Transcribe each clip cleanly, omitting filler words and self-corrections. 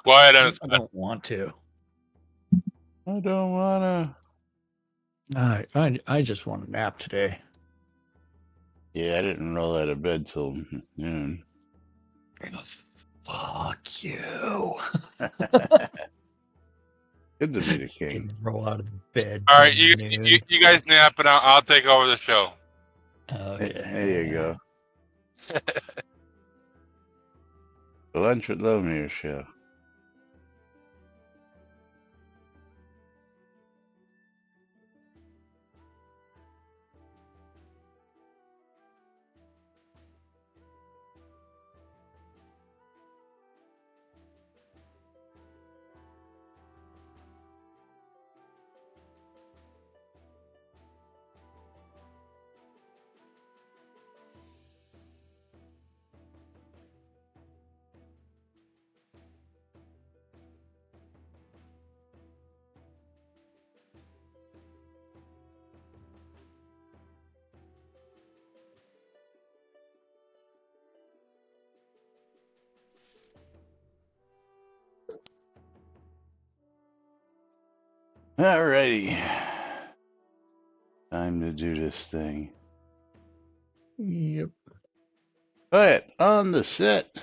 Quiet on I his don't want to. I don't wanna. I just want a nap today. Yeah, I didn't roll out of bed till noon. Fuck you. Good to meet a king. Didn't roll out of bed. All right, till you noon. guys nap, and I'll take over the show. Okay. There you go. The Lunch with Lomir show. Alrighty. Time to do this thing. Yep. Quiet on the set.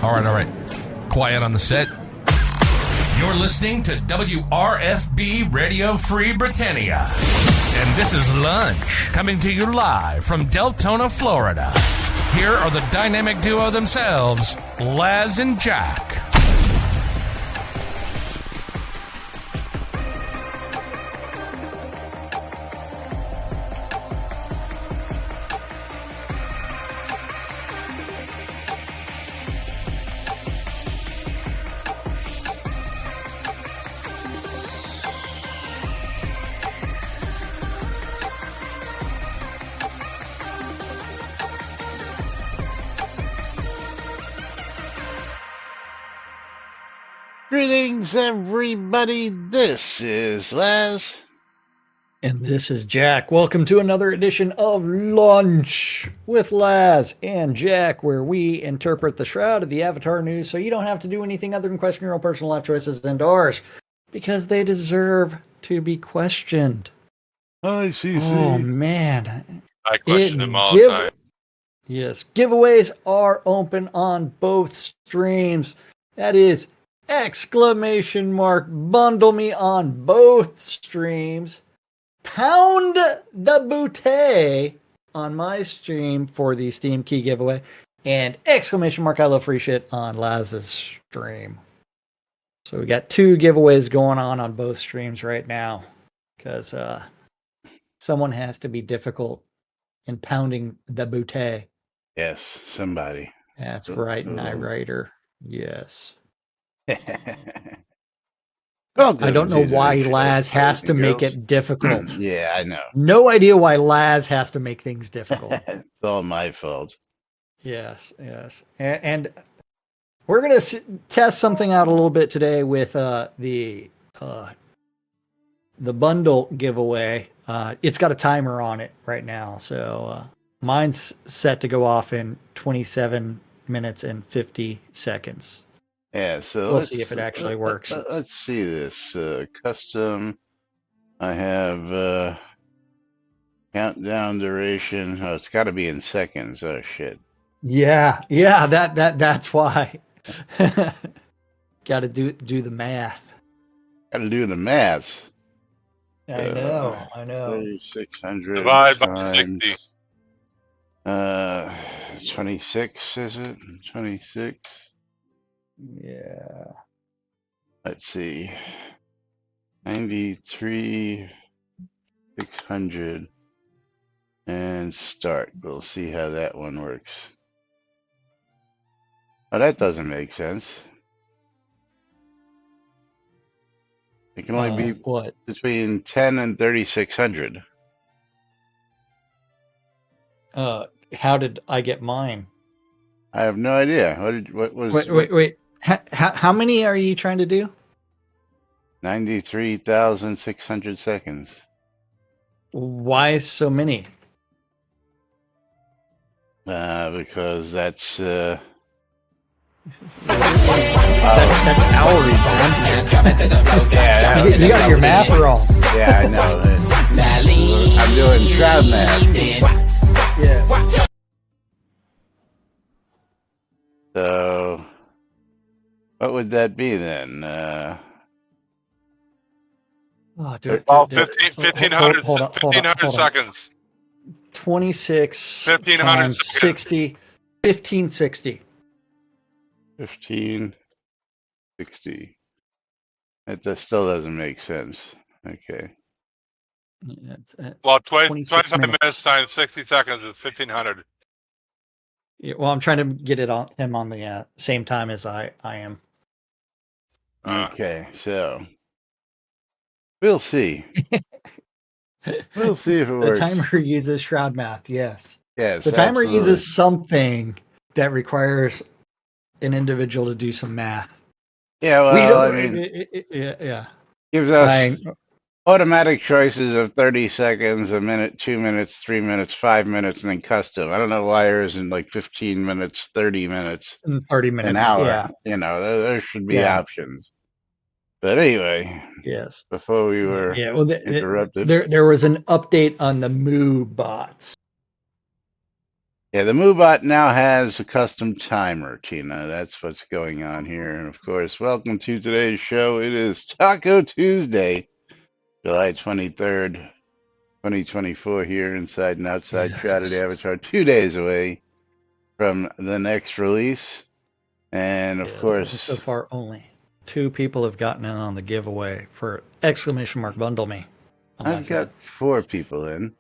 All right. Quiet on the set. You're listening to WRFB Radio Free Britannia. And this is Lunch, coming to you live from Deltona, Florida. Here are the dynamic duo themselves, Laz and Jack. Greetings, everybody. This is Laz. And this is Jack. Welcome to another edition of Lunch with Laz and Jack, where we interpret the Shroud of the Avatar news so you don't have to do anything other than question your own personal life choices and ours, because they deserve to be questioned. Hi, CC. Oh, man. I question them all the time. Yes, giveaways are open on both streams. That is exclamation mark bundle me on both streams. Pound the bouquet on my stream for the Steam key giveaway, and exclamation mark I love free shit on Laz's stream. So we got two giveaways going on both streams right now, because someone has to be difficult in pounding the bouquet. Yes, somebody. That's right, Night Rider. Yes. I don't know why Laz has to make it difficult. Yeah, I know. No idea why Laz has to make things difficult. It's all my fault. Yes. And we're going to test something out a little bit today with the bundle giveaway. It's got a timer on it right now. So mine's set to go off in 27 minutes and 50 seconds. Yeah, so we'll see if it actually works. Let's see this. Custom. I have countdown duration. Oh, it's got to be in seconds. Oh shit. Yeah. That's why. Got to do the math. Got to do the math. I know. 3,600 Divide by 60. times 26, is it? 26. Yeah. Let's see. 93,600 and start. We'll see how that one works. Oh, that doesn't make sense. It can only be What? between 10 and 3,600. How did I get mine? I have no idea. What was Wait. How many are you trying to do? 93,600 seconds? Why so many? Because that's That's hours, man. yeah, You got your math wrong. yeah, I know. I'm doing Shroud math. Yeah. So what would that be then? Oh, Well, dude. 1,500 Hold on. 1,500 seconds. 26 1,500 times seconds. 60, 1560. 1560. That still doesn't make sense. Okay. That's Well, 26 25 minutes times 60 seconds is 1,500. Yeah, well, I'm trying to get him on the same time as I am. Okay, so we'll see. We'll see if it The works. timer uses Shroud math. Yes. Yes, The timer absolutely. uses something that requires an individual to do some math. Yeah, well, I mean, yeah. gives us automatic choices of 30 seconds, a minute, 2 minutes, 3 minutes, 5 minutes, and then custom. I don't know why there isn't like 15 minutes, 30 minutes, 30 minutes. an hour. Yeah. You know, there should be Yeah. options. But anyway, Yes. before we were interrupted. There was an update on the Moo bots. Yeah, the MooBot now has a custom timer, Tina. That's what's going on here. And of course, welcome to today's show. It is Taco Tuesday, July 23rd, 2024, here inside and outside Yes. Shrouded Avatar, 2 days away from the next release. And of course, so far only 2 people have gotten in on the giveaway for ! Bundle me. I've got 4 people in.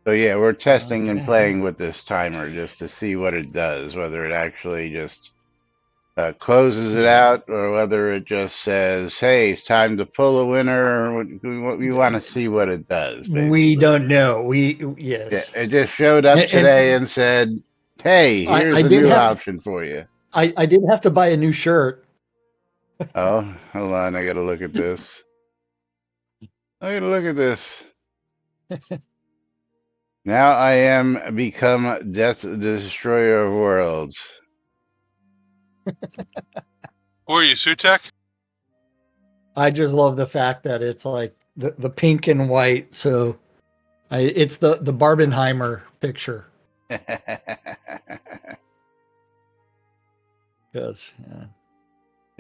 So yeah, we're testing and playing with this timer just to see what it does, whether it actually just closes it out or whether it just says, hey, it's time to pull a winner. Or we want to see what it does. Basically. We don't know. Yes. Yeah, it just showed up today and said, hey, here's a new option for you. I did have to buy a new shirt. Oh, hold on. I got to look at this. Now I am become Death Destroyer of Worlds. Who are you, Sutek? I just love the fact that it's like the pink and white. So it's the Barbenheimer picture. Because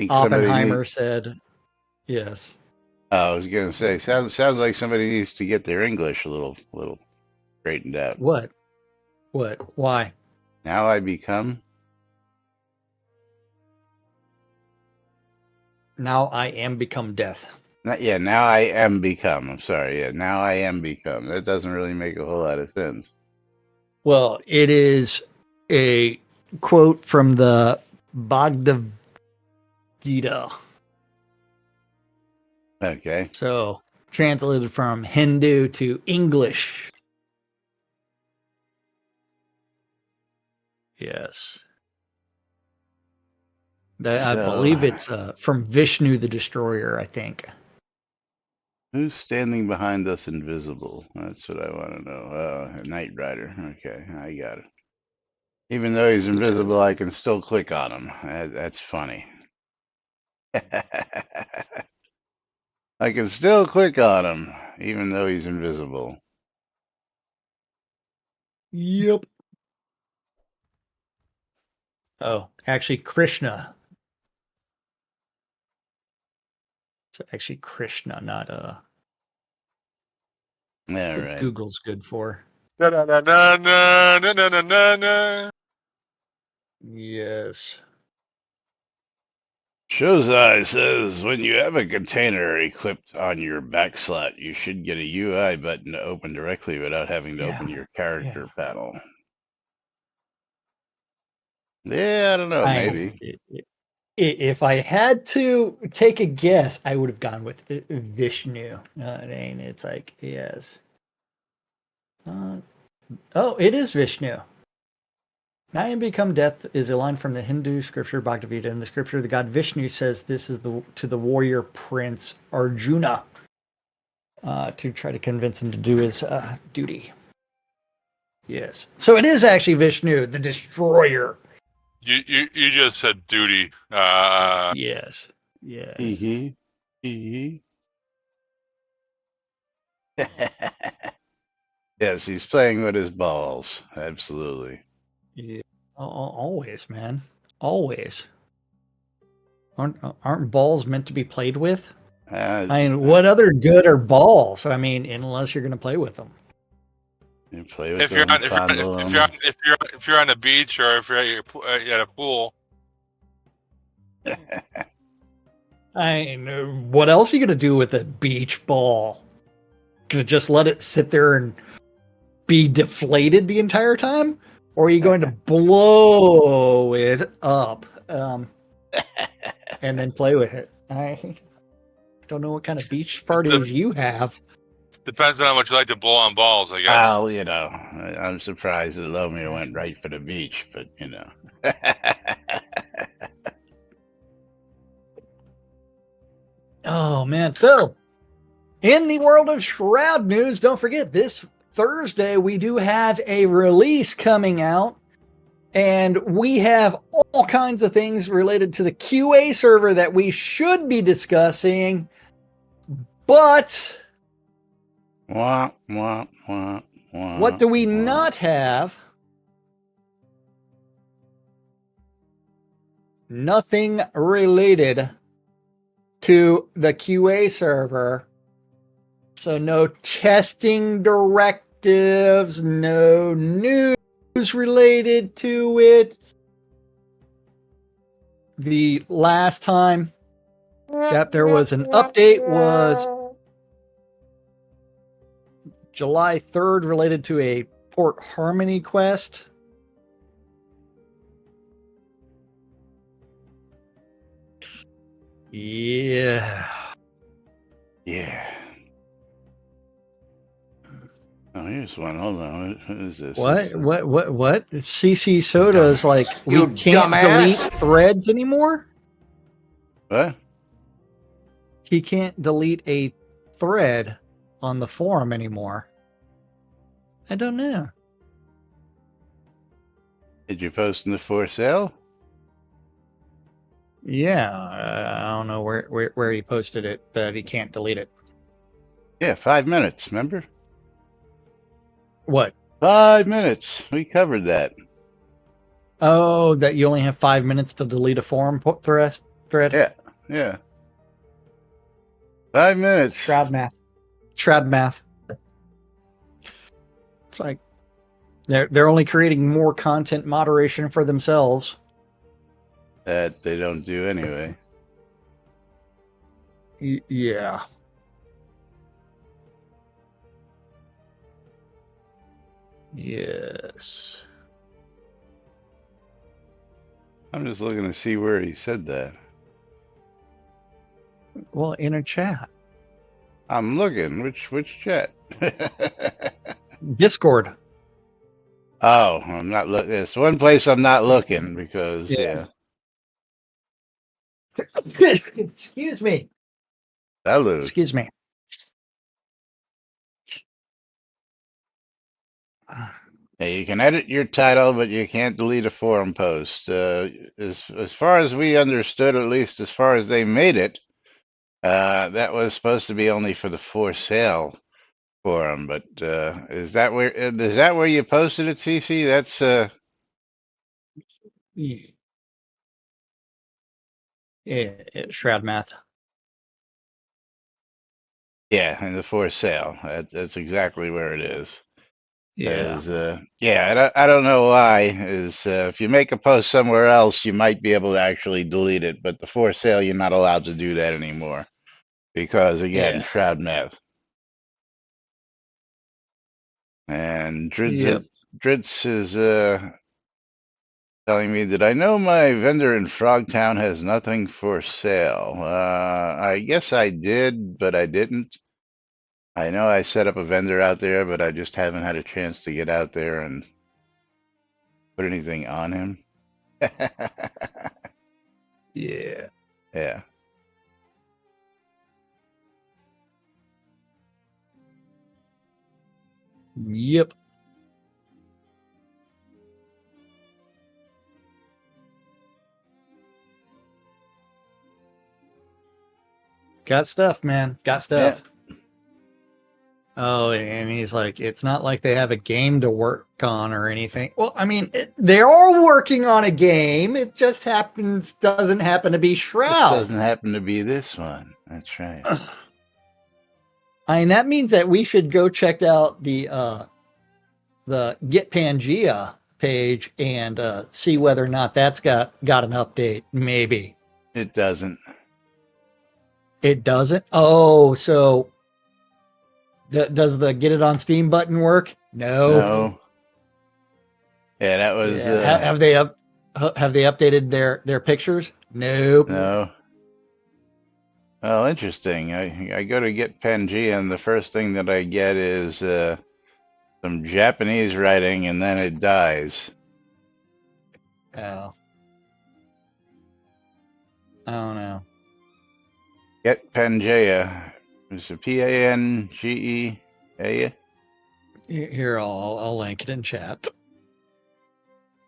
Oppenheimer said, yes. I was going to say, sounds like somebody needs to get their English a little straightened out. What? Why? Now I become? Now I am become death. Now I am become. I'm sorry. Yeah, now I am become. That doesn't really make a whole lot of sense. Well, it is a quote from the Bhagavad Gita. Okay. So, translated from Hindu to English. Yes. I believe it's from Vishnu the Destroyer, I think. Who's standing behind us invisible? That's what I want to know. Knight Rider. Okay, I got it. Even though he's invisible, I can still click on him. That's funny. I can still click on him, even though he's invisible. Yep. Oh, actually, Krishna. It's actually Krishna, not All What right. Google's good for. Na, na, na, na, na, na, na, na, na. Yes. Showzai says when you have a container equipped on your back slot, you should get a UI button to open directly without having to Yeah, open your character panel. Yeah, I don't know. I- Maybe. If I had to take a guess, I would have gone with Vishnu. I mean, it's like, yes. Oh, it is Vishnu. I am become death is a line from the Hindu scripture Bhagavad Gita. In the scripture, the god Vishnu says this is to the warrior prince Arjuna to try to convince him to do his duty. Yes. So it is actually Vishnu, the destroyer. You just said duty. Yes. Yes. Hee hee. Yes, he's playing with his balls. Absolutely. Yeah. Always, man. Always. Aren't balls meant to be played with? I mean, what other good are balls? I mean, unless you're going to play with them. You play with If you're them, on fondle if them. you're on the beach or if you're at at a pool, I mean, what else are you going to do with a beach ball? Gonna just let it sit there and be deflated the entire time? Or are you going to blow it up and then play with it? I don't know what kind of beach parties you have. depends on how much you like to blow on balls, I guess. Well, you know, I'm surprised that Lomir went right for the beach, but you know. Oh man. So in the world of Shroud news, don't forget this Thursday we do have a release coming out. And we have all kinds of things related to the QA server that we should be discussing. But Wah, wah, wah, wah, what do we wah. not have? Nothing related to the QA server. So no testing directives, no news related to it. The last time that there was an update was July 3rd related to a Port Harmony quest. Yeah. Yeah. Oh, here's one. Hold on. What is this? What? CC Soda is like, we You can't dumbass. delete threads anymore? What? He can't delete a thread on the forum anymore. I don't know. Did you post in the for sale? Yeah, I don't know where he posted it, but he can't delete it. Yeah, 5 minutes. Remember? What? 5 minutes. We covered that. Oh, that you only have 5 minutes to delete a forum thread? Yeah. Yeah. 5 minutes. Shroud math. It's like they're only creating more content moderation for themselves. That they don't do anyway. Yeah. Yes. I'm just looking to see where he said that. Well, in a chat. I'm looking. Which chat? Discord. Oh, I'm not looking. It's one place I'm not looking because Yeah. Excuse me. Salud. Excuse me. Hey, you can edit your title, but you can't delete a forum post. As far as we understood, at least as far as they made it, that was supposed to be only for the for sale forum. But is that where you posted it, CC? That's Yeah, Shroud math. Yeah, in the for sale. That's exactly where it is. Yeah. Is I don't know why. Is if you make a post somewhere else, you might be able to actually delete it, but the for sale, you're not allowed to do that anymore because again, Yeah. Shroud math. And Yep. Dritz is telling me that I know my vendor in Frogtown has nothing for sale. I guess I did, but I didn't. I know I set up a vendor out there, but I just haven't had a chance to get out there and put anything on him. Yeah. Yeah. Yep. Got stuff, man. Got Yeah. stuff. Oh, and he's like, it's not like they have a game to work on or anything. Well, I mean, they are working on a game. It just doesn't happen to be Just Shroud. doesn't happen to be this one. That's right. I mean, that means that we should go check out the Get Pangea page and see whether or not that's got an update. Maybe It doesn't. it doesn't. Oh, so does the get it on Steam button work? Nope. No. Yeah, that was Yeah. Have they updated their pictures? Nope. no. Well, interesting. I go to get Pangea, and the first thing that I get is some Japanese writing, and then it dies. Oh. I don't know. Get Pangea. It's a Pangea. Here, I'll link it in chat.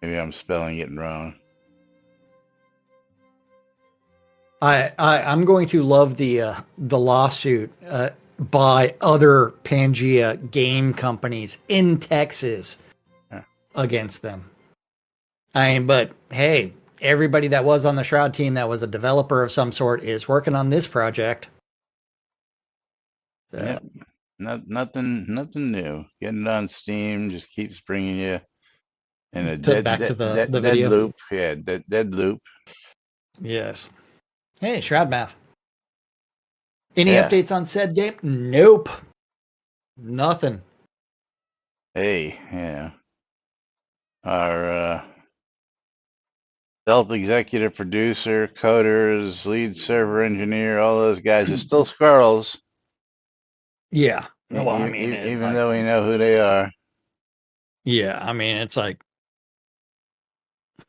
Maybe I'm spelling it wrong. I'm going to love the lawsuit by other Pangea game companies in Texas Huh. against them. I mean, but hey, everybody that was on the Shroud team that was a developer of some sort is working on this project. So, Yep. Nothing new. Getting it on Steam just keeps bringing you in a back to the dead video. loop. Yeah, dead loop. Yes. Hey, Shroud Math. Any Yeah. updates on said game? Nope. Nothing. Hey, yeah. Our stealth executive producer, coders, lead server engineer, all those guys are still squirrels. Yeah. Well, I mean, it's Even like, though we know who they are, yeah, I mean, it's like,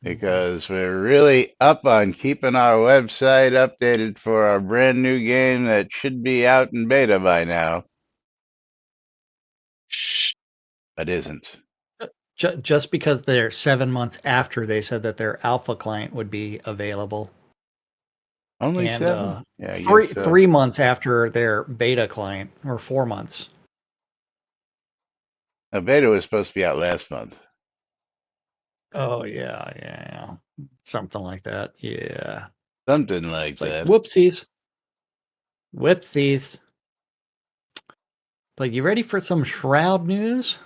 because we're really up on keeping our website updated for our brand new game that should be out in beta by now, shh. but isn't. Just because they're 7 months after they said that their alpha client would be available, Only and 7? Yeah, I three guess so. 3 months after their beta client, or 4 months. A beta was supposed to be out last month. Oh yeah, something like that. Yeah, Something like it's like that. whoopsies. But you ready for some Shroud news?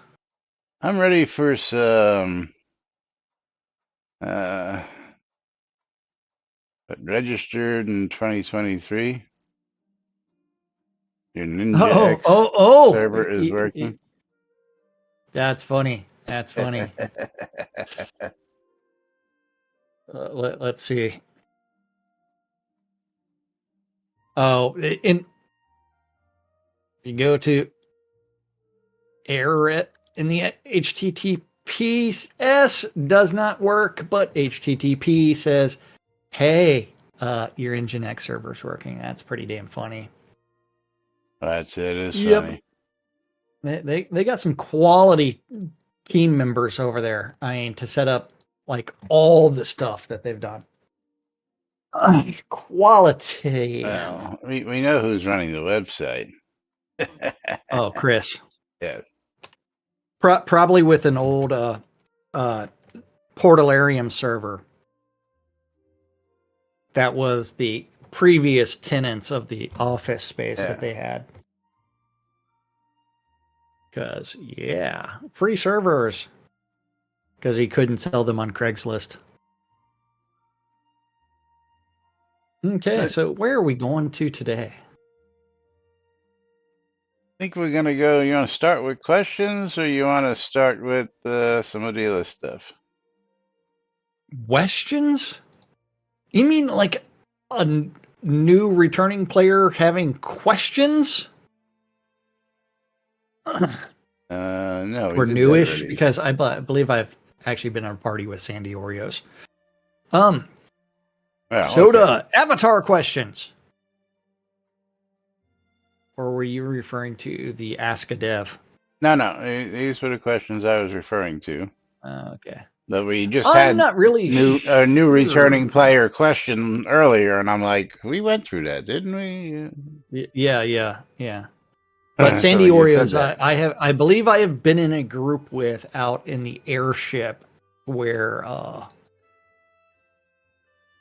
I'm ready for some but registered in 2023. Your Ninja X server is working. That's funny. That's funny. Let's see. Oh, you go to error in the HTTPS does not work, but HTTP says, "Hey, your Nginx server's working." That's pretty damn funny. That's it. It's Yep. funny. They got some quality team members over there. I mean, to set up like all the stuff that they've done. Quality. Well, we know who's running the website. Oh, Chris. Yes. Probably with an old Portalarium server. That was the previous tenants of the office space that they had. Because, yeah, free servers. Because he couldn't sell them on Craigslist. Okay, so where are we going to today? I think we're gonna go. You want to start with questions, or you want to start with some of the other stuff? Questions? You mean like a new returning player having questions? No, Or we did that newish, already. because I believe I've actually been at a party with Sandy Oreos. Well, Soda, okay. Avatar questions. Or were you referring to the Ask a Dev? No, these were the questions I was referring to. Okay. That we just I'm had not really a new sure. returning player question earlier, and I'm like, we went through that, didn't we? Yeah. But So Sandy you said Oreos, that. I believe I have been in a group with out in the airship where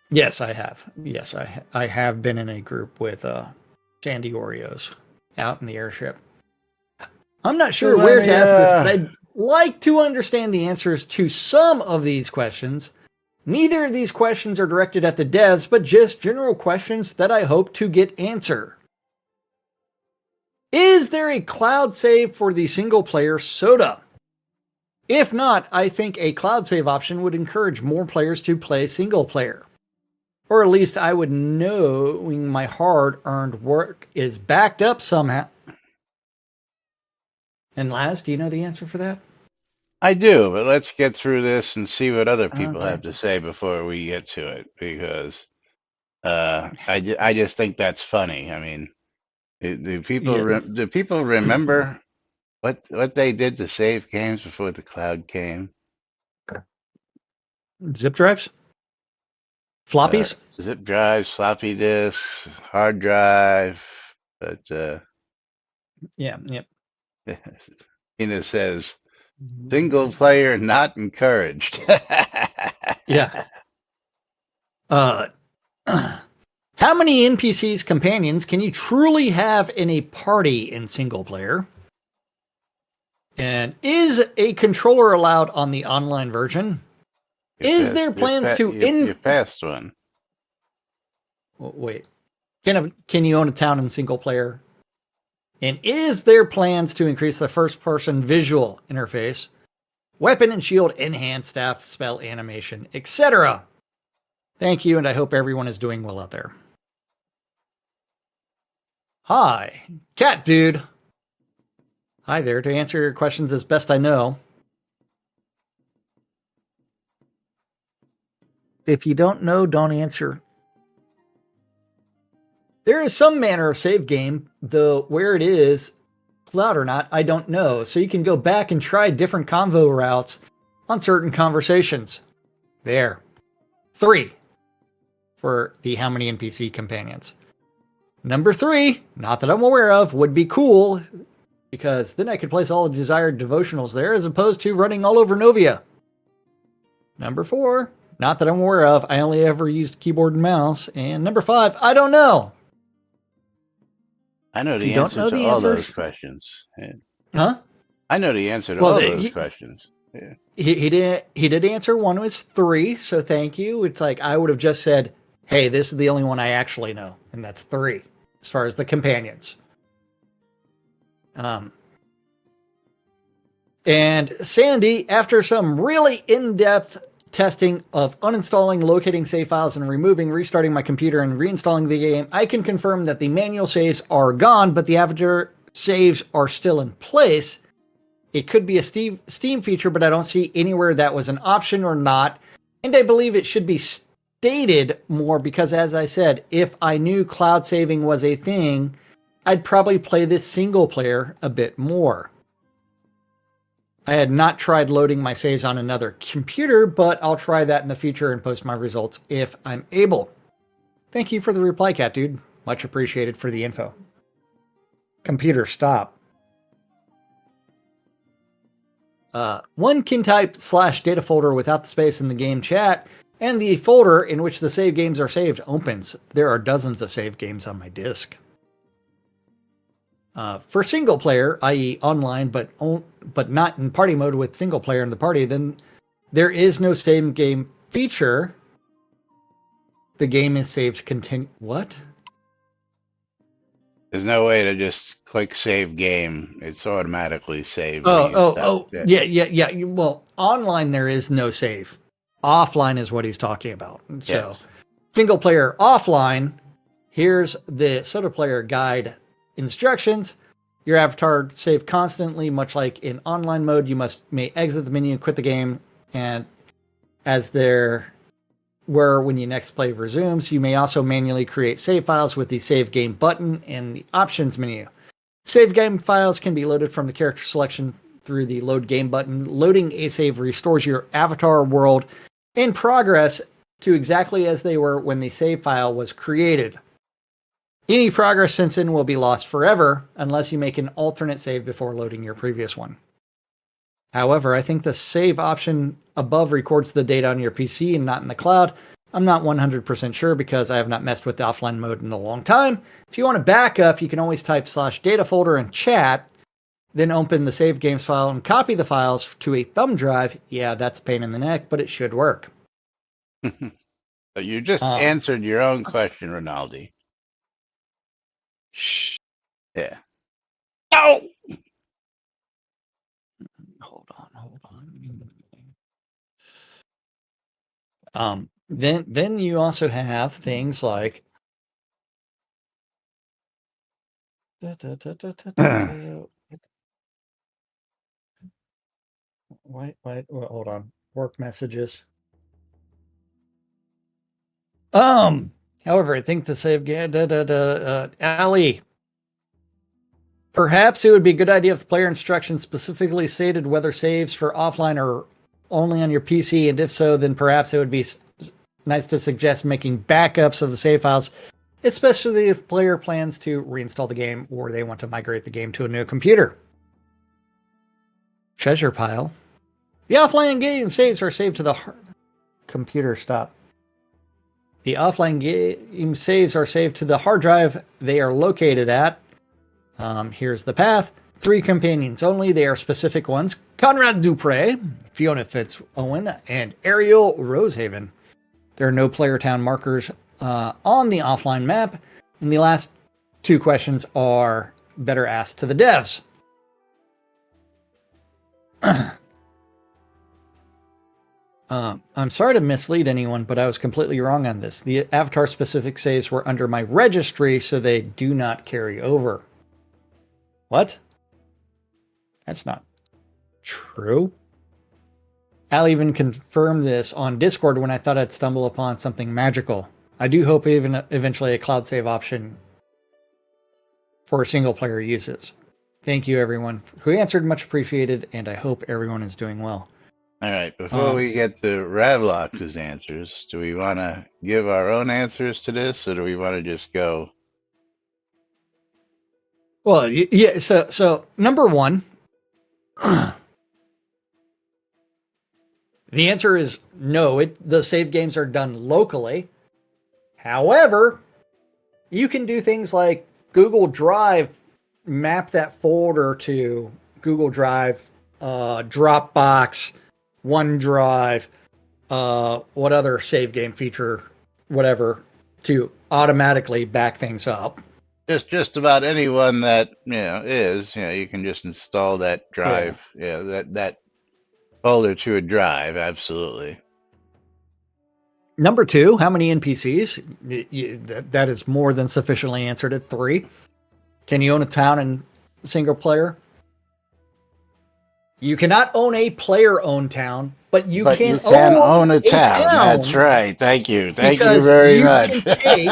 yes, I have. Yes, I have been in a group with Sandy Oreos out in the airship. I'm not sure So where let to me, ask this, but I'd like to understand the answers to some of these questions. Neither of these questions are directed at the devs, but just general questions that I hope to get answer. Is there a cloud save for the single player Soda? If not, I think a cloud save option would encourage more players to play single player. Or at least I would knowing my hard-earned work is backed up somehow. And Laz, do you know the answer for that? I do, but let's get through this and see what other people Okay. have to say before we get to it, because I just think that's funny. I mean, do people remember what they did to save games before the cloud came? Zip drives? Floppies? Zip drives, floppy disks, hard drive, but Yeah. Ina says single player not encouraged. Yeah. How many NPCs companions can you truly have in a party in single player? And is a controller allowed on the online version? Is there plans to you passed one? Wait. Can you own a town in single player? And is there plans to increase the first person visual interface, weapon and shield in hand, staff, spell animation, etc.? Thank you, and I hope everyone is doing well out there. Hi, Cat Dude. Hi there, to answer your questions as best I know. If you don't know, don't answer. There is some manner of save game, though where it is, cloud or not, I don't know. So you can go back and try different convo routes on certain conversations. There. 3 for the how many NPC companions. Number 3, not that I'm aware of, would be cool, because then I could place all the desired devotionals there as opposed to running all over Novia. Number 4, not that I'm aware of, I only ever used keyboard and mouse. And number 5, I don't know. I know If the you don't answer know to the all answers- those questions. Yeah. Huh? I know the answer to Well, all the- those he- questions. Yeah. He did answer one was 3, so thank you. It's like I would have just said, hey, this is the only one I actually know, and that's 3 as far as the companions. And Sandy, after some really in-depth testing of uninstalling, locating save files, and removing, restarting my computer, and reinstalling the game, I can confirm that the manual saves are gone, but the Avatar saves are still in place. It could be a Steam feature, but I don't see anywhere that was an option or not. And I believe it should be stated more because, as I said, if I knew cloud saving was a thing, I'd probably play this single player a bit more. I had not tried loading my saves on another computer, but I'll try that in the future and post my results if I'm able. Thank you for the reply, Cat Dude. Much appreciated for the info. Computer, stop. One can type /data folder without the space in the game chat, and the folder in which the save games are saved opens. There are dozens of save games on my disk. For single player, i.e., online, but not in party mode with single player in the party, then there is no save game feature. The game is saved continue. What? There's no way to just click save game. It's automatically saved when you stop. Yeah. Well, online there is no save. Offline is what he's talking about. So, Yes. single player offline. Here's the Soda Player Guide instructions. Your avatar save constantly, much like in online mode. You may exit the menu, quit the game, and as there where when you next play resumes, you may also manually create save files with the save game button in the options menu. Save game files can be loaded from the character selection through the load game button. Loading a save restores your avatar world in progress to exactly as they were when the save file was created. Any progress since then will be lost forever unless you make an alternate save before loading your previous one. However, I think the save option above records the data on your PC and not in the cloud. I'm not 100% sure because I have not messed with the offline mode in a long time. If you want to back up, you can always type /data folder in chat, then open the save games file and copy the files to a thumb drive. Yeah, that's a pain in the neck, but it should work. So you just answered your own question, Rinaldi. Shh. Yeah. No! Hold on. Then you also have things like wait, hold on. Work messages. However, I think the save game Ali. Perhaps it would be a good idea if the player instructions specifically stated whether saves for offline are only on your PC, and if so, then perhaps it would be nice to suggest making backups of the save files, especially if the player plans to reinstall the game or they want to migrate the game to a new computer. Treasure pile. The offline game saves are saved to the computer. Stop. The offline game saves are saved to the hard drive they are located at. Here's the path. 3 companions only. They are specific ones. Conrad Dupre, Fiona Fitz-Owen, and Ariel Rosehaven. There are no player town markers on the offline map. And the last 2 questions are better asked to the devs. I'm sorry to mislead anyone, but I was completely wrong on this. The avatar-specific saves were under my registry, so they do not carry over. What? That's not true. Al even confirmed this on Discord when I thought I'd stumble upon something magical. I do hope even eventually a cloud save option for single player uses. Thank you, everyone who answered. Much appreciated, and I hope everyone is doing well. All right, before we get to Ravlox's answers, do we want to give our own answers to this, or do we want to just go? Well, yeah, so number one, the answer is no. The save games are done locally. However, you can do things like Google Drive, map that folder to Google Drive, Dropbox, OneDrive, what other save game feature, whatever, to automatically back things up. Just about anyone that you can just install that drive, that folder to a drive. Absolutely. Number 2, how many NPCs? That is more than sufficiently answered at 3. Can you own a town in single player? You cannot own a player-owned town, but you can own a town. That's right. Thank you. Thank you very much. You can take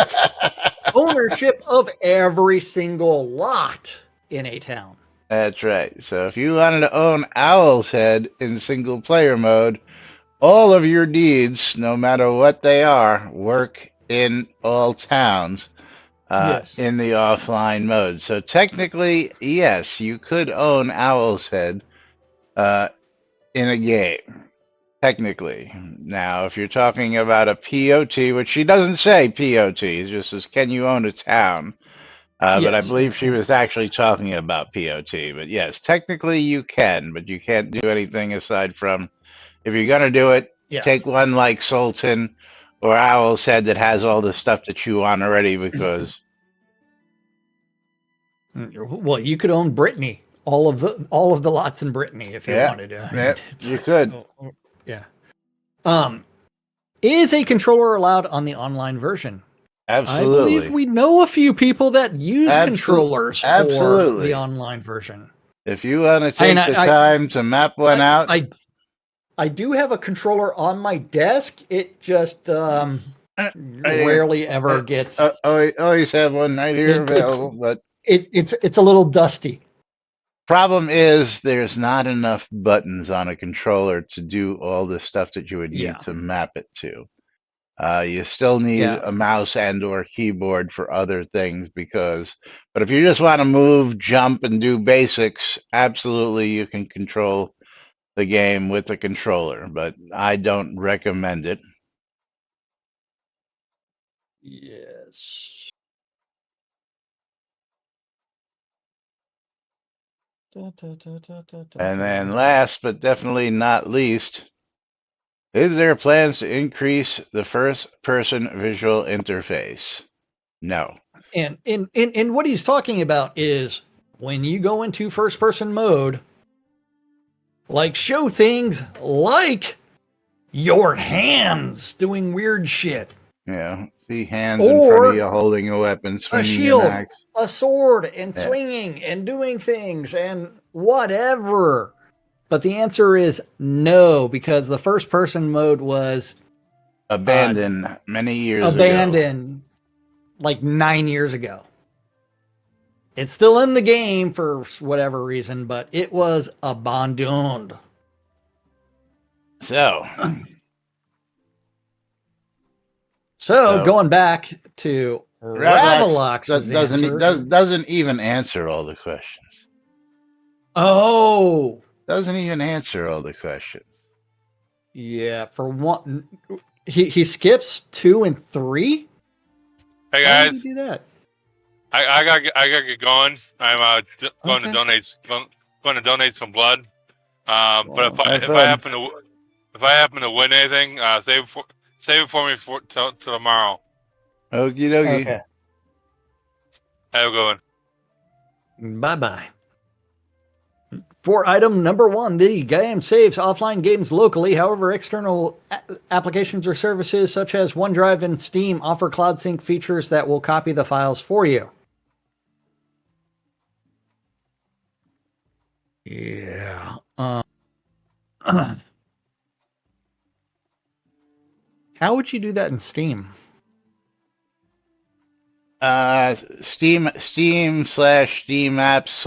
ownership of every single lot in a town. That's right. So if you wanted to own Owl's Head in single player mode, all of your deeds, no matter what they are, work in all towns in the offline mode. So technically, yes, you could own Owl's Head in a game. Technically. Now, if you're talking about a POT, which she doesn't say POT, it just says, can you own a town? But I Yes. believe she was actually talking about POT. But yes, technically you can, but you can't do anything aside from if you're going to do it, Yeah. take one like Sultan or Owl said that has all the stuff to chew on already because Well, you could own Brittany, all of the lots in Brittany if you yeah, wanted to. yeah, you could. Yeah. Is a controller allowed on the online version? I believe Absolutely. we know a few people that use controllers for the Absolutely. online version. If you want to I take mean, the time to map one out, I do have a controller on my desk. It just rarely ever gets. I always have one right here It's available. But it's a little dusty. problem is there's not enough buttons on a controller to do all the stuff that you would need Yeah. to map it to. You still need Yeah. a mouse and or keyboard for other things but if you just want to move, jump, and do basics, absolutely you can control the game with a controller, but I don't recommend it. Yes. And then last but definitely not least, is there plans to increase the first person visual interface? No. And in what he's talking about is when you go into first person mode, like show things like your hands doing weird shit. Yeah. See hands in front of you holding a weapon, swinging a shield, an axe. a sword, and swinging and doing things and whatever. But the answer is no, because the first person mode was abandoned many years ago. Like 9 years ago. It's still in the game for whatever reason, but it was abandoned. So going back to Ravelox's doesn't even answer all the questions. Oh, doesn't even answer all the questions. Yeah, for one, he skips 2 and 3. Hey Why guys, did he do that? I got to get going. I'm going to donate some blood. But if I happen to win anything, save it for me till tomorrow. Okie dokie. Okay. Have a good one. Bye-bye. For item number 1, the game saves offline games locally. However, external applications or services such as OneDrive and Steam offer cloud sync features that will copy the files for you. Yeah. How would you do that in Steam? Steam /Steam apps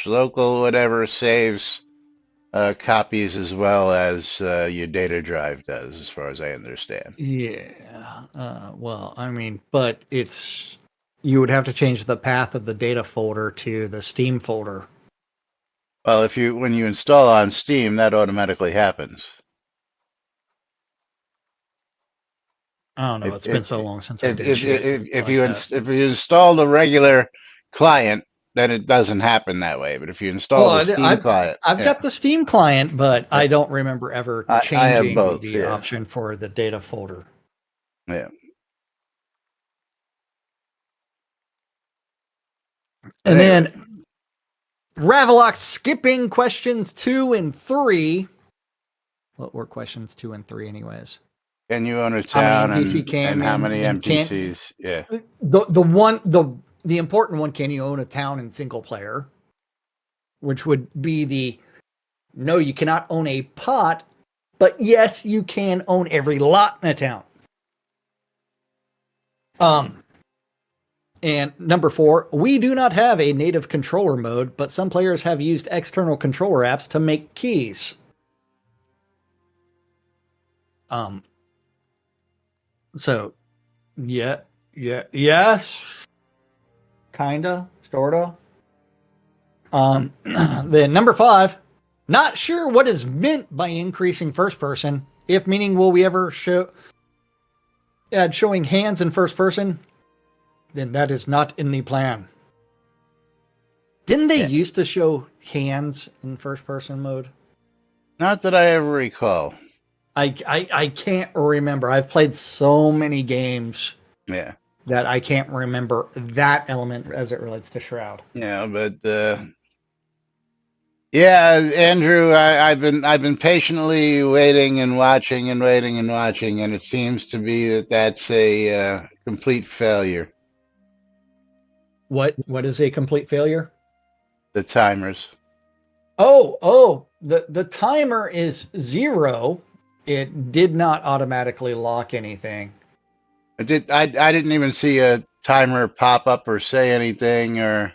/local whatever saves copies as well as your data drive does, as far as I understand. Yeah. Well, I mean, but you would have to change the path of the data folder to the Steam folder. Well, when you install on Steam, that automatically happens. I don't know. It's been so long since I did shit. If you install the regular client, then it doesn't happen that way. But if you install the Steam client, I've got the Steam client, but I don't remember ever changing the option for the data folder. Yeah. And then Ravelox skipping questions 2 and 3. What were questions 2 and 3 anyways? Can you own a town and how many NPCs? Yeah. The important one, can you own a town in single player? Which would be no, you cannot own a pot, but yes, you can own every lot in a town. And number 4, we do not have a native controller mode, but some players have used external controller apps to make keys. So, yes, kinda, sorta. Then number 5, not sure what is meant by increasing first person. If meaning, will we ever add showing hands in first person? Then that is not in the plan. Didn't they used to show hands in first person mode? Not that I ever recall. I can't remember. I've played so many games Yeah. that I can't remember that element as it relates to Shroud. Yeah, but yeah, Andrew, I've been patiently waiting and watching and waiting and watching, and it seems to be that's a complete failure. What is a complete failure? The timers. Oh, the timer is 0. It did not automatically lock anything. I didn't even see a timer pop up or say anything, or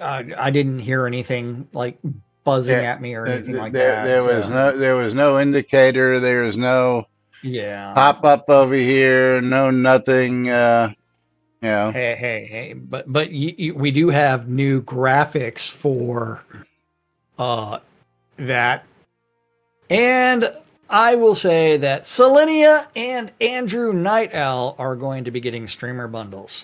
I didn't hear anything like buzzing at me or anything like that. There was no indicator. There was no pop up over here. No nothing. Hey! But we do have new graphics for that, and I will say that Selenia and Andrew Night Owl are going to be getting streamer bundles.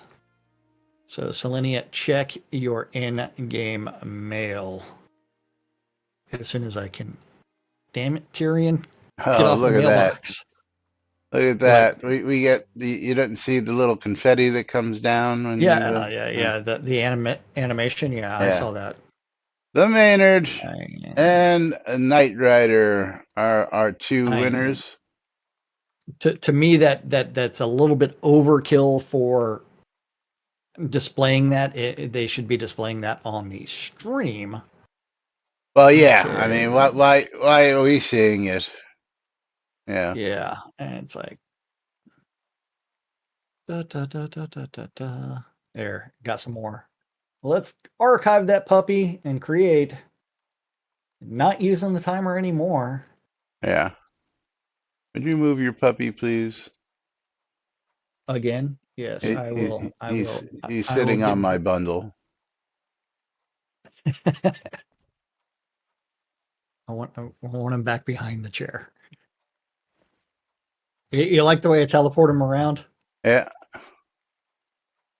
So Selenia, check your in-game mail as soon as I can. Damn it, Tyrion! Get off the mailbox. Look at that. We get you didn't see the little confetti that comes down when The animation. Yeah, I saw that. The Maynard and Knight Rider are two winners. To me, that's a little bit overkill for displaying that. They should be displaying that on the stream. Well, yeah. Okay. I mean, why are we seeing it? Yeah, and it's like there, got some more. Let's archive that puppy and create. Not using the timer anymore. Yeah. Would you move your puppy, please? Again? Yes, I will. He's sitting on my bundle. I want him back behind the chair. You like the way I teleport him around? Yeah.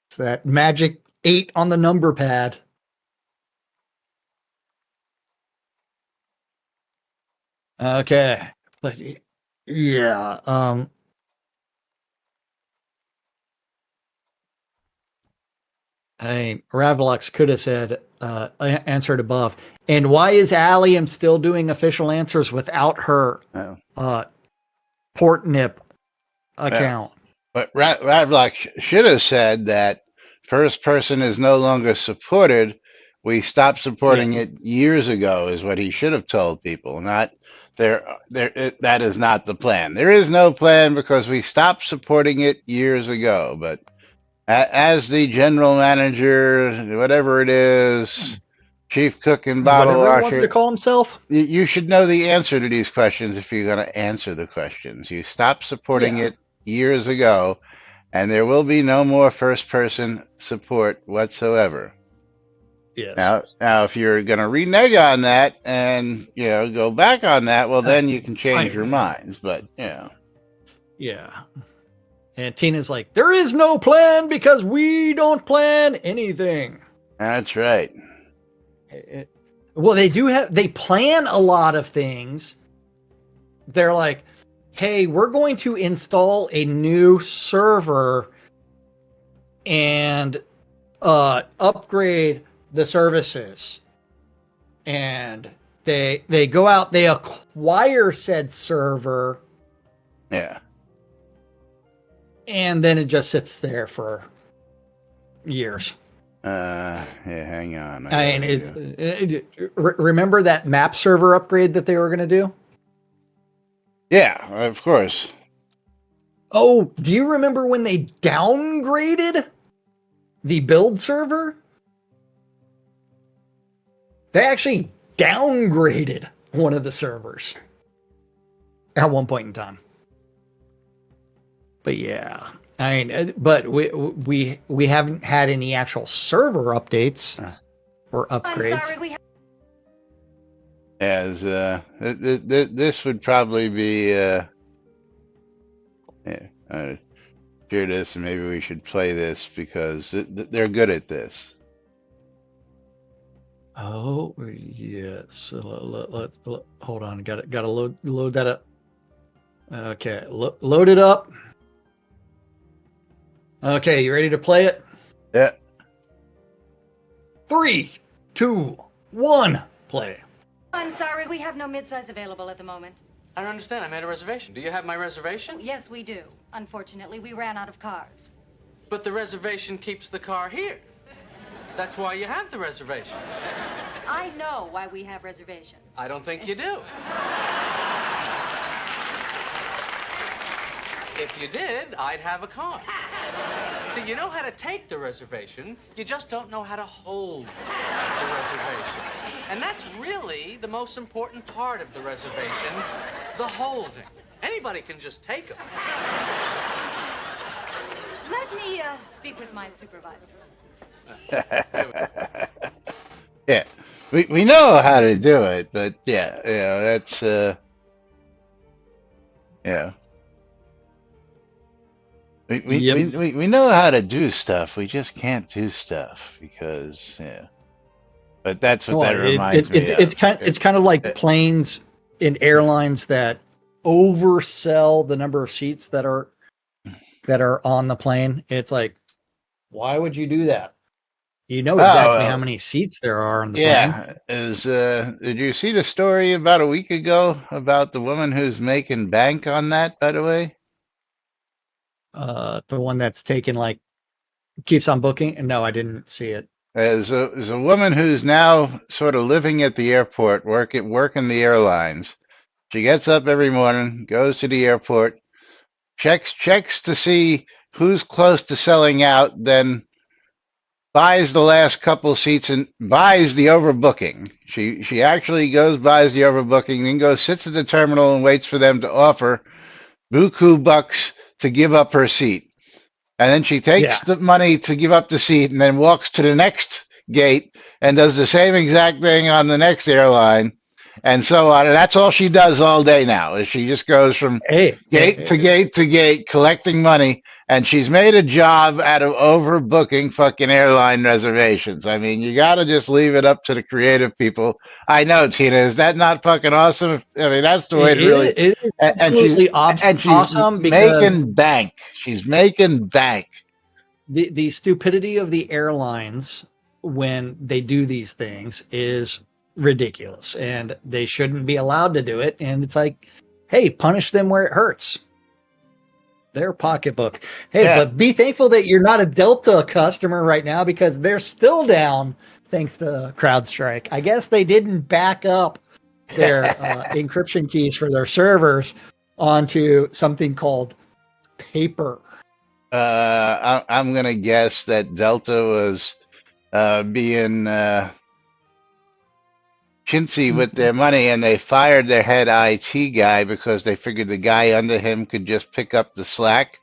It's that magic 8 on the number pad. Okay. But yeah, Ravlox could have said, answered above. And why is Allium still doing official answers without her Portnip account? But Ravlox should have said that first person is no longer supported. We stopped supporting it years ago, is what he should have told people. Not that is not the plan. There is no plan because we stopped supporting it years ago. But as the general manager, whatever it is, chief cook and bottle washer, wants to call himself, you should know the answer to these questions if you're going to answer the questions. You stopped supporting it years ago, and there will be no more first-person support whatsoever. Yes. Now, if you're going to renege on that and go back on that, well, then you can change your minds. But yeah. And Tina's like, there is no plan because we don't plan anything. That's right. Well, they plan a lot of things. They're like, hey, we're going to install a new server and upgrade the services. And they go out, they acquire said server. Yeah. And then it just sits there for years. Hang on. Remember that map server upgrade that they were going to do? Yeah, of course. Oh, do you remember when they downgraded the build server? They actually downgraded one of the servers at one point in time. But yeah, but we haven't had any actual server updates or upgrades. I'm sorry, this would probably be hear this, and maybe we should play this because they're good at this. Oh yes. Let's hold on. Got to load that up. Okay, load it up. Okay, you ready to play it? Yeah. 3, 2, 1, play. I'm sorry, we have no midsize available at the moment. I don't understand. I made a reservation. Do you have my reservation? Yes, we do. Unfortunately, we ran out of cars. But the reservation keeps the car here. That's why you have the reservations. I know why we have reservations. I don't think you do. If you did, I'd have a car. See, you know how to take the reservation, you just don't know how to hold the reservation. And that's really the most important part of the reservation, the holding. Anybody can just take them. Let me speak with my supervisor. Yeah, we know how to do it, but yeah, that's yeah. We know how to do stuff. We just can't do stuff because yeah. But that's what that reminds me of. It's kind of like planes and airlines that oversell the number of seats that are on the plane. It's like, why would you do that? You know exactly how many seats there are on the plane. Did you see the story about a week ago about the woman who's making bank on that, by the way? The one that's taken keeps on booking? No, I didn't see it. There's a woman who's now sort of living at the airport, working the airlines. She gets up every morning, goes to the airport, checks to see who's close to selling out, then buys the last couple seats and buys the overbooking. She actually buys the overbooking, then goes, sits at the terminal and waits for them to offer buku bucks to give up her seat. And then she takes the money to give up the seat and then walks to the next gate and does the same exact thing on the next airline and so on. And that's all she does all day now is she just goes from gate to gate collecting money. And she's made a job out of overbooking fucking airline reservations. I mean, you got to just leave it up to the creative people. I know, Tina, is that not fucking awesome? I mean, that's the way to really. It is absolutely awesome because making bank. She's making bank. The stupidity of the airlines when they do these things is ridiculous, and they shouldn't be allowed to do it. And it's like, hey, punish them where it hurts. Their pocketbook. Hey, but be thankful that you're not a Delta customer right now because they're still down thanks to CrowdStrike. I guess they didn't back up their encryption keys for their servers onto something called paper. I'm going to guess that Delta was being chintzy with their money, and they fired their head IT guy because they figured the guy under him could just pick up the slack,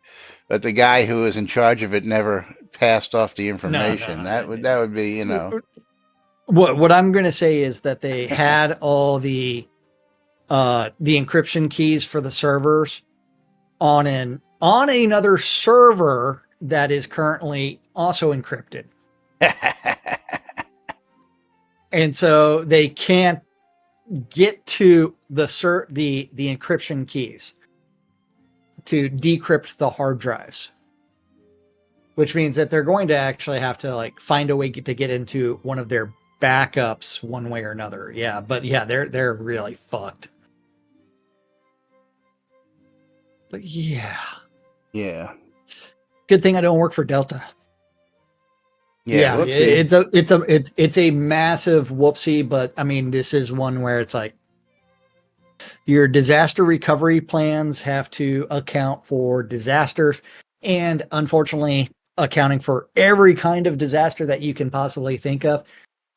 but the guy who was in charge of it never passed off the information. That would be, you know. What I'm going to say is that they had all the encryption keys for the servers on another server that is currently also encrypted. And so they can't get to the encryption keys to decrypt the hard drives, which means that they're going to actually have to find a way to get into one of their backups one way or another. Yeah, but yeah, they're really fucked. But yeah. Good thing I don't work for Delta. Yeah, it's a massive whoopsie, but I mean, this is one where it's like your disaster recovery plans have to account for disasters, and unfortunately, accounting for every kind of disaster that you can possibly think of.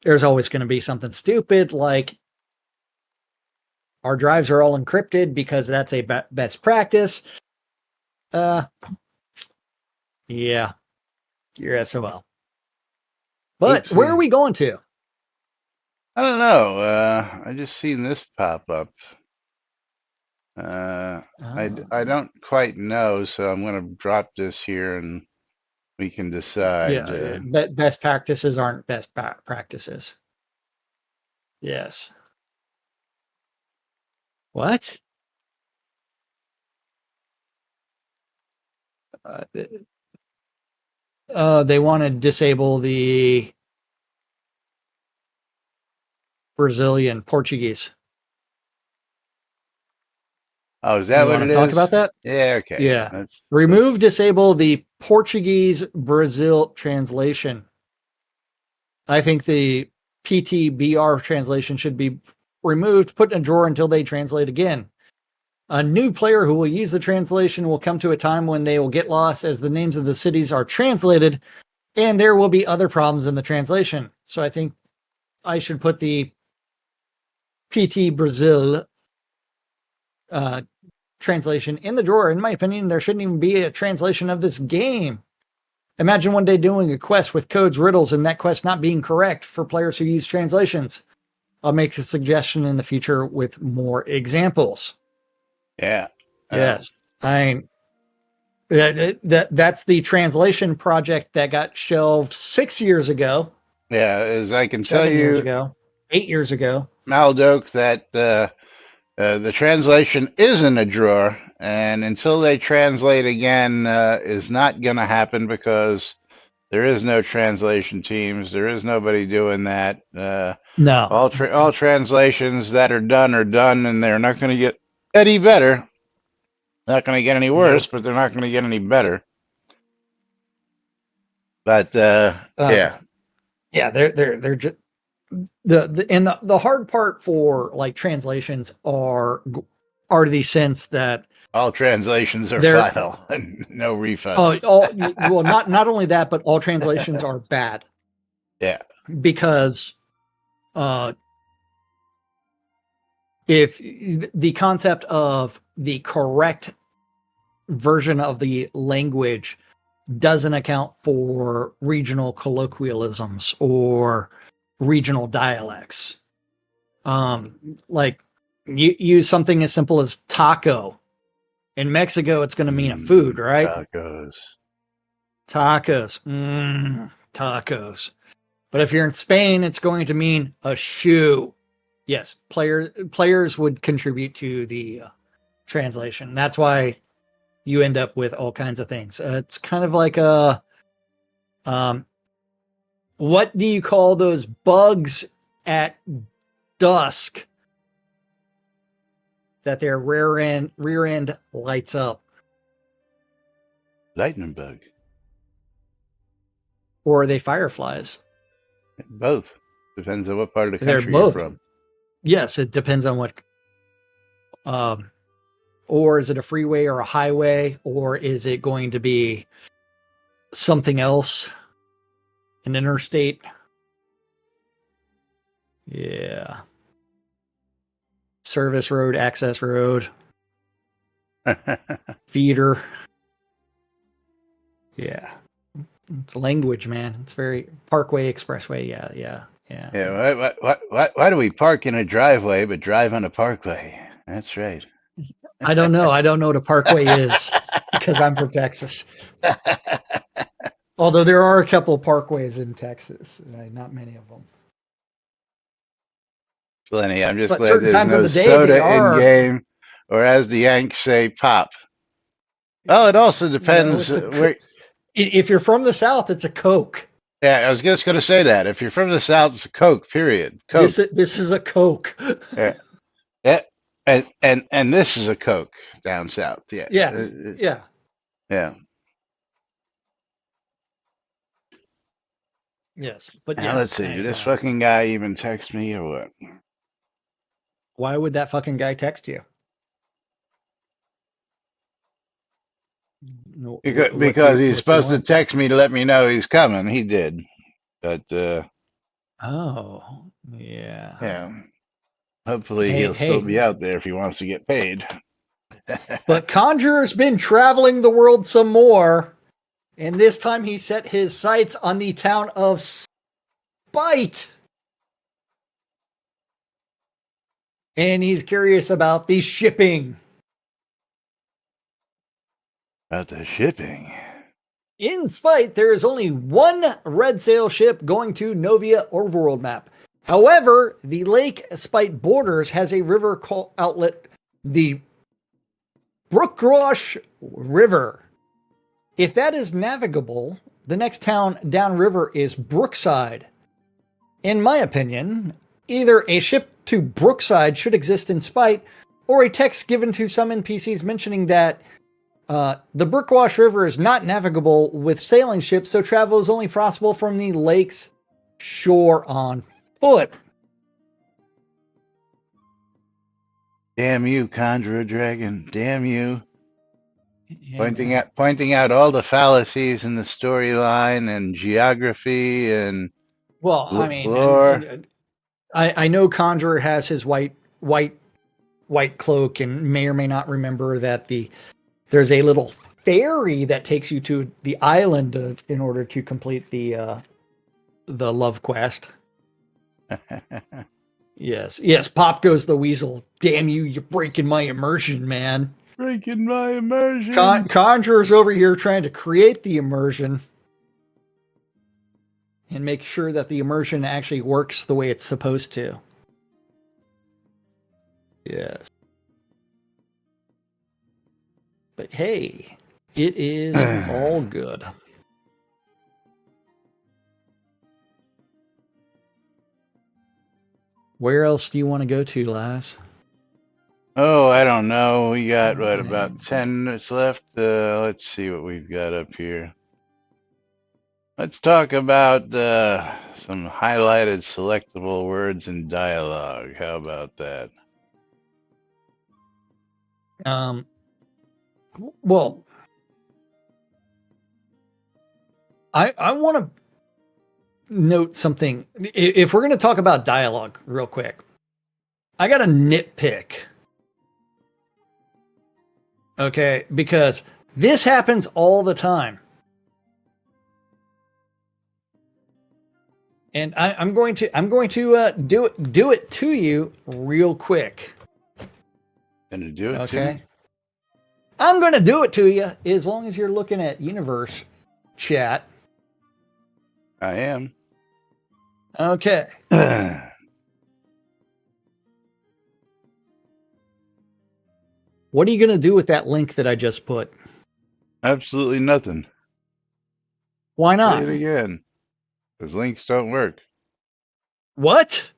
There's always going to be something stupid like our drives are all encrypted because that's a best practice. Yeah, you're SOL. But where are we going to? I don't know. I just seen this pop up. I don't quite know, so I'm going to drop this here and we can decide. Yeah, best practices aren't best practices. Yes. What? They want to disable the Brazilian Portuguese. Oh, is that You what want it to talk is? about that? Yeah, okay. Yeah. Remove, disable the Portuguese Brazil translation. I think the PTBR translation should be removed, put in a drawer until they translate again. A new player who will use the translation will come to a time when they will get lost as the names of the cities are translated, and there will be other problems in the translation. So I think I should put the PT Brazil translation in the drawer. In my opinion, there shouldn't even be a translation of this game. Imagine one day doing a quest with codes, riddles, and that quest not being correct for players who use translations. I'll make a suggestion in the future with more examples. Yeah. Yes. That's the translation project that got shelved 6 years ago. Yeah, as I can tell 7 years you, ago, 8 years ago. Maldoke, that the translation is in a drawer, and until they translate again, is not going to happen because there is no translation teams. There is nobody doing that. No. All translations that are done, and they're not going to get any better. Not going to get any worse, but they're not going to get any better. But yeah, they're just the hard part for like translations are the sense that all translations are final and no refunds. Well, not only that, but all translations are bad. Yeah, because if the concept of the correct version of the language doesn't account for regional colloquialisms or regional dialects. Like you use something as simple as taco. In Mexico, it's going to mean a food, right? Tacos. Tacos. But if you're in Spain, it's going to mean a shoe. Yes, players would contribute to the translation. That's why you end up with all kinds of things. It's kind of like what do you call those bugs at dusk that their rear end lights up? Lightning bug. Or are they fireflies? Both. Depends on what part of the country you're from. Yes, it depends on what. Or is it a freeway or a highway, or is it going to be something else? An interstate? Yeah. Service road, access road, feeder. Yeah. It's language, man. It's very Parkway, Expressway. Yeah. Yeah. Why do we park in a driveway but drive on a parkway? That's right. I don't know. I don't know what a parkway is because I'm from Texas. Although there are a couple parkways in Texas, not many of them. Plenty. I'm just glad there's no soda in game, or as the Yanks say, pop. Well, it also depends. If you're from the South, it's a Coke. Yeah, I was just going to say that. If you're from the South, it's a Coke, period. Coke. This is a Coke. Yeah. And this is a Coke down south. Yeah. Yeah. Yes, but now let's see. Did this fucking guy even text me or what? Why would that fucking guy text you? Because he's supposed to text me to let me know he's coming. He did, but oh yeah. Hopefully he'll still be out there if he wants to get paid. But Conjurer's been traveling the world some more, and this time he set his sights on the town of Spite. And he's curious about the shipping. About the shipping. In Spite, there is only one red sail ship going to Novia Overworld map. However, the Lake Spite borders has a river outlet, the Brookwash River. If that is navigable, the next town downriver is Brookside. In my opinion, either a ship to Brookside should exist in Spite, or a text given to some NPCs mentioning that the Brookwash River is not navigable with sailing ships, so travel is only possible from the lake's shore on foot. Damn you, Conjure Dragon. Damn you. Yeah, pointing out all the fallacies in the storyline and geography and lore. I know Conjurer has his white cloak and may or may not remember that there's a little ferry that takes you to the island in order to complete the love quest. Yes. Pop goes the weasel. Damn you! You're breaking my immersion, man. Breaking my immersion. Conjurer's over here trying to create the immersion and make sure that the immersion actually works the way it's supposed to. Yes. But hey, it is all good. Where else do you want to go to, Laz? Oh, I don't know. We got, about 10 minutes left? Let's see what we've got up here. Let's talk about some highlighted selectable words and dialogue. How about that? Well, I want to note something. If we're going to talk about dialogue real quick, I got a nitpick. Okay, because this happens all the time. And I'm going to do it to you real quick. Gonna do it okay? to me? I'm going to do it to you as long as you're looking at Universe chat. I am. Okay. What are you going to do with that link that I just put? Absolutely nothing. Why not? Say it again. Because links don't work. What?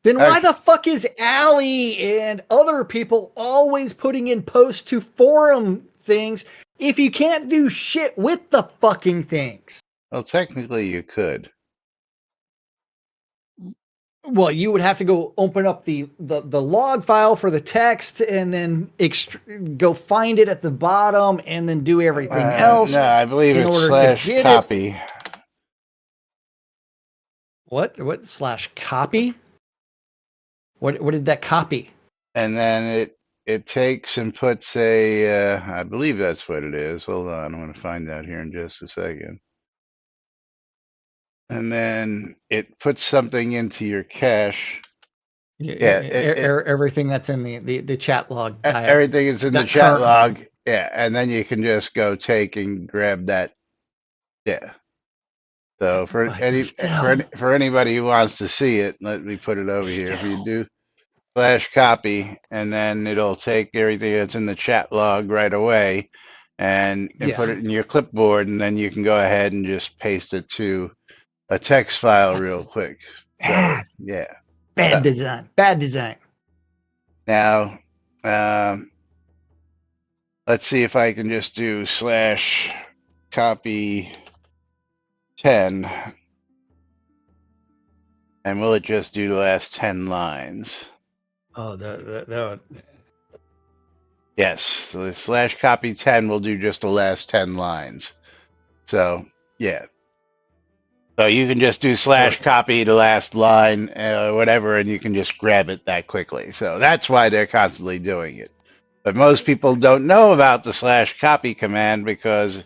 Then why the fuck is Allie and other people always putting in posts to forum things if you can't do shit with the fucking things? Well, technically you could. Well, you would have to go open up the log file for the text and then go find it at the bottom and then do everything else. No, I believe it's /copy. What /copy? What did that copy? And then it takes and puts I believe that's what it is. Hold on, I'm going to find out here in just a second. And then it puts something into your cache. Everything that's in the chat log. Everything is in the chat log. Yeah, and then you can just go take and grab that. Yeah. So for anybody who wants to see it, let me put it over here. If you do /copy, and then it'll take everything that's in the chat log right away, and put it in your clipboard, and then you can go ahead and just paste it to a text file real quick. So, yeah. Bad design. Now, let's see if I can just do /copy 10. And will it just do the last 10 lines? Oh, that would... Yes, so the /copy 10 will do just the last 10 lines. So, yeah. So you can just do /copy the last line, whatever, and you can just grab it that quickly. So that's why they're constantly doing it. But most people don't know about the /copy command because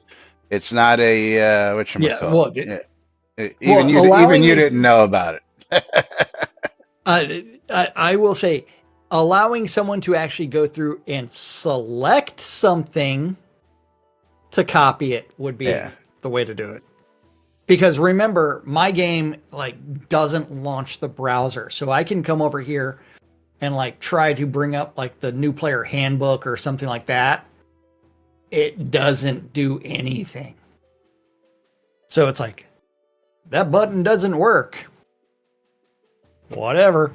it's not a whatchamacallit. Even you didn't know about it. I will say, allowing someone to actually go through and select something to copy it would be the way to do it. Because remember, my game like doesn't launch the browser, so I can come over here and like try to bring up like the new player handbook or something like that. It doesn't do anything. So it's like, that button doesn't work. Whatever.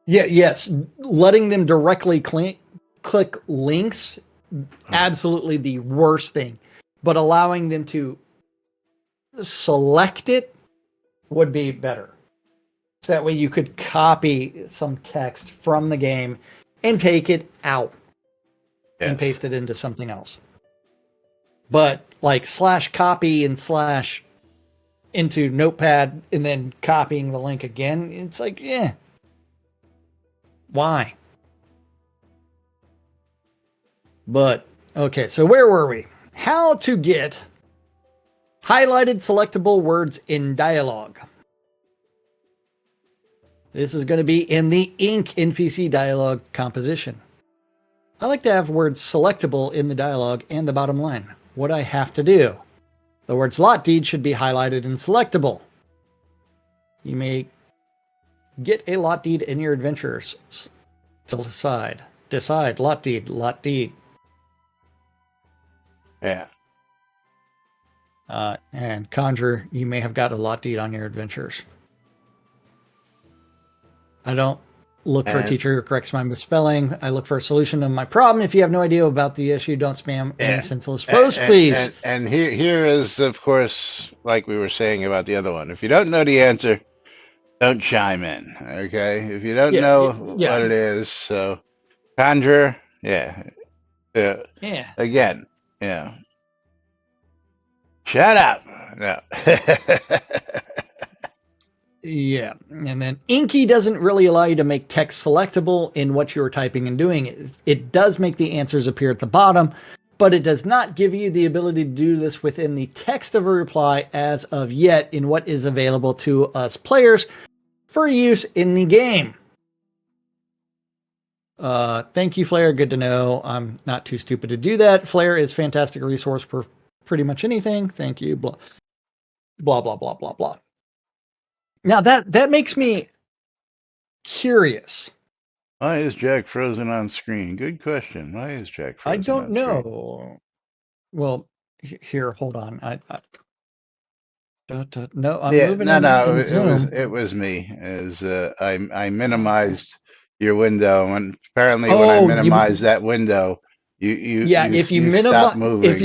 Yeah, yes. Letting them directly click links, absolutely the worst thing. But allowing them to select it would be better. So that way you could copy some text from the game and take it out and paste it into something else. But like /copy and / into Notepad and then copying the link again, it's like, yeah. Why? But, okay, so where were we? How to get highlighted selectable words in dialogue. This is going to be in the Ink NPC dialogue composition. I like to have words selectable in the dialogue and the bottom line. What I have to do. The words lot deed should be highlighted and selectable. You may get a lot deed in your adventures. To decide lot deed. Yeah. And conjure, you may have got a lot deed on your adventures. I don't look for a teacher who corrects my misspelling. I look for a solution to my problem. If you have no idea about the issue, don't spam any senseless posts, please. And here is, of course, like we were saying about the other one. If you don't know the answer, don't chime in, okay? If you don't know what it is, so conjure, again, shut up. No. Yeah, and then Inky doesn't really allow you to make text selectable in what you're typing and doing. It does make the answers appear at the bottom, but it does not give you the ability to do this within the text of a reply as of yet in what is available to us players for use in the game. Thank you, Flare. Good to know. I'm not too stupid to do that. Flare is a fantastic resource for pretty much anything. Thank you. Blah, blah, blah, blah, blah, blah. Now that makes me curious. Why is Jack frozen on screen? Good question. Why is Jack frozen? I don't on know. Screen? Well, here, hold on. No, I'm moving. No. Zoom. It was me. I minimized your window, and apparently when I minimized that window, if you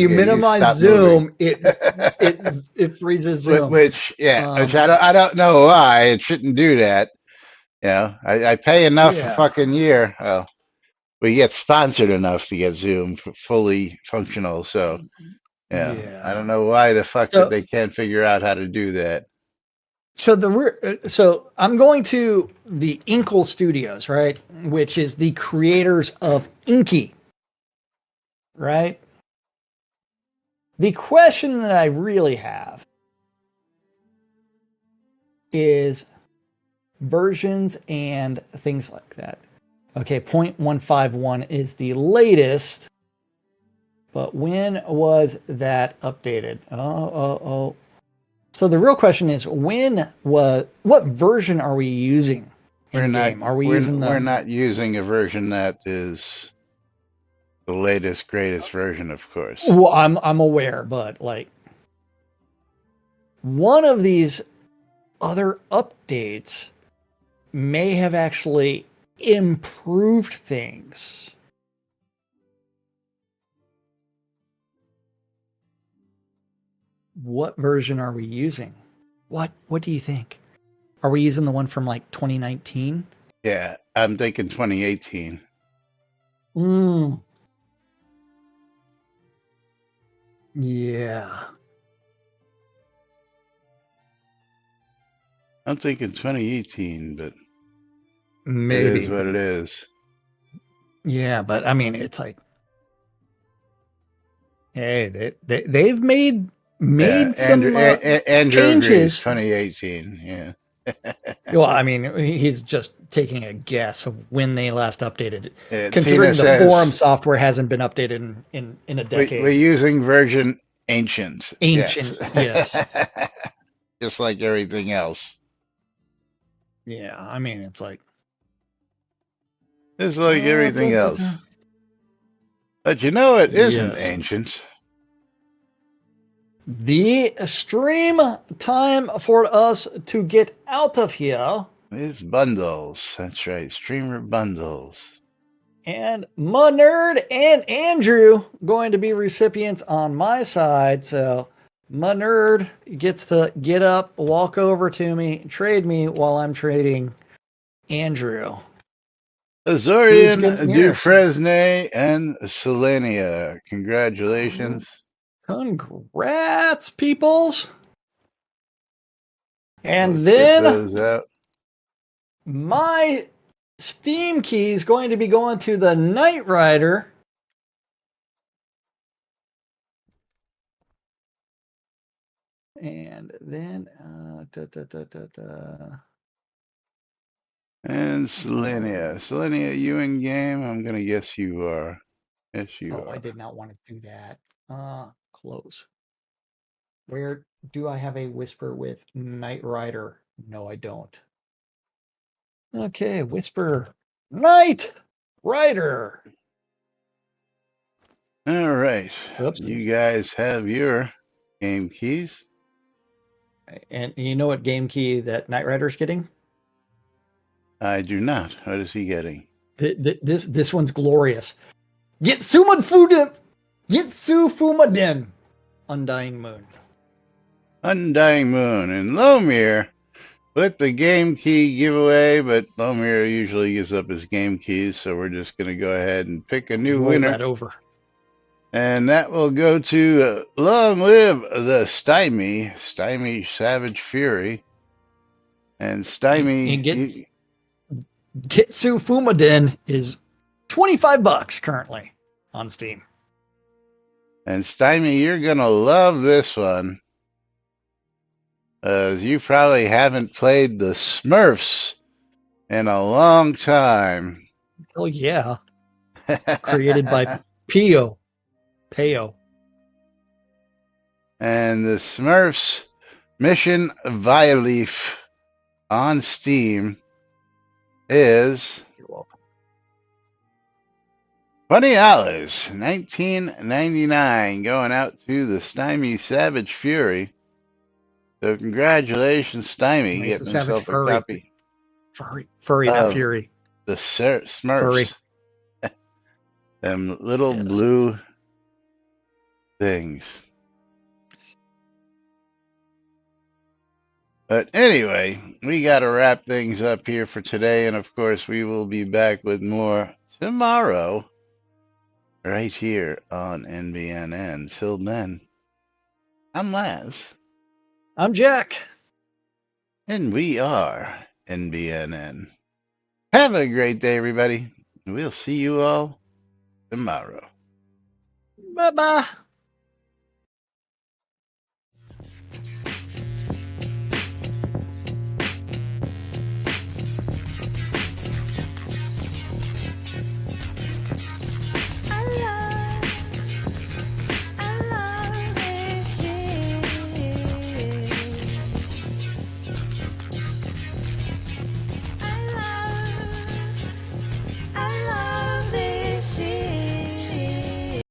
minimize Zoom, it freezes Zoom. Which I don't know why it shouldn't do that. You know, I pay enough a fucking year. Well, we get sponsored enough to get Zoom fully functional. So I don't know why the fuck that they can't figure out how to do that. So I'm going to the Inkle Studios, right, which is the creators of Inky. Right? The question that I really have is versions and things like that. Okay, 0.151 is the latest, but when was that updated? Oh. So the real question is, what version are we using in game? Are we using We're not using a version that is the latest, greatest version, of course. Well, I'm aware, but like one of these other updates may have actually improved things. What version are we using? What do you think? Are we using the one from like 2019? Yeah, I'm thinking 2018. Yeah. I'm thinking 2018, but maybe it is what it is. Yeah, but I mean, it's like, hey, they've made some changes. 2018, yeah. Well, I mean, he's just taking a guess of when they last updated it. Considering the forum software hasn't been updated in a decade. We're using version Ancient. Ancient, yes. Just like everything else. Yeah, I mean, it's like... Just like everything else. But you know it isn't Yes. ancient. The stream time for us to get out of here. It's bundles. That's right. Streamer bundles. And my nerd and Andrew going to be recipients on my side. So my nerd gets to get up, walk over to me, trade me while I'm trading Andrew. Azorian, Dufresne, and Selenia. Congratulations. Congrats, peoples. And Let's then get those out. My Steam key is going to be going to the Knight Rider. And then, And Selenia. Selenia, you in game? I'm going to guess you are. Yes, you are. I did not want to do that. Close. Where do I have a whisper with Knight Rider? No, I don't. Okay, whisper. Knight Rider. All right. Oops. You guys have your game keys. And you know what game key that Knight Rider's getting? I do not. What is he getting? This one's glorious. Getsu Fumadin. Undying Moon. Undying Moon. And Lomir with the game key giveaway, but Lomir usually gives up his game keys, so we're just going to go ahead and pick a new winner. That over. And that will go to Long Live the Stymie Savage Fury. And Stymie... Getsu Fumadin is $25 currently on Steam. And Stymie, you're going to love this one. As you probably haven't played the Smurfs in a long time. Oh, yeah. Created by Peo. And the Smurfs Mission Vileaf on Steam is $20, $19.99, going out to the Stymie Savage Fury. So congratulations, Stymie, getting himself a copy. Furry, not Fury. The Smurfs. Them little blue things. But anyway, we got to wrap things up here for today. And of course, we will be back with more tomorrow right here on NBNN. Till then, I'm Laz. I'm Jack. And we are NBNN. Have a great day, everybody. We'll see you all tomorrow. Bye-bye.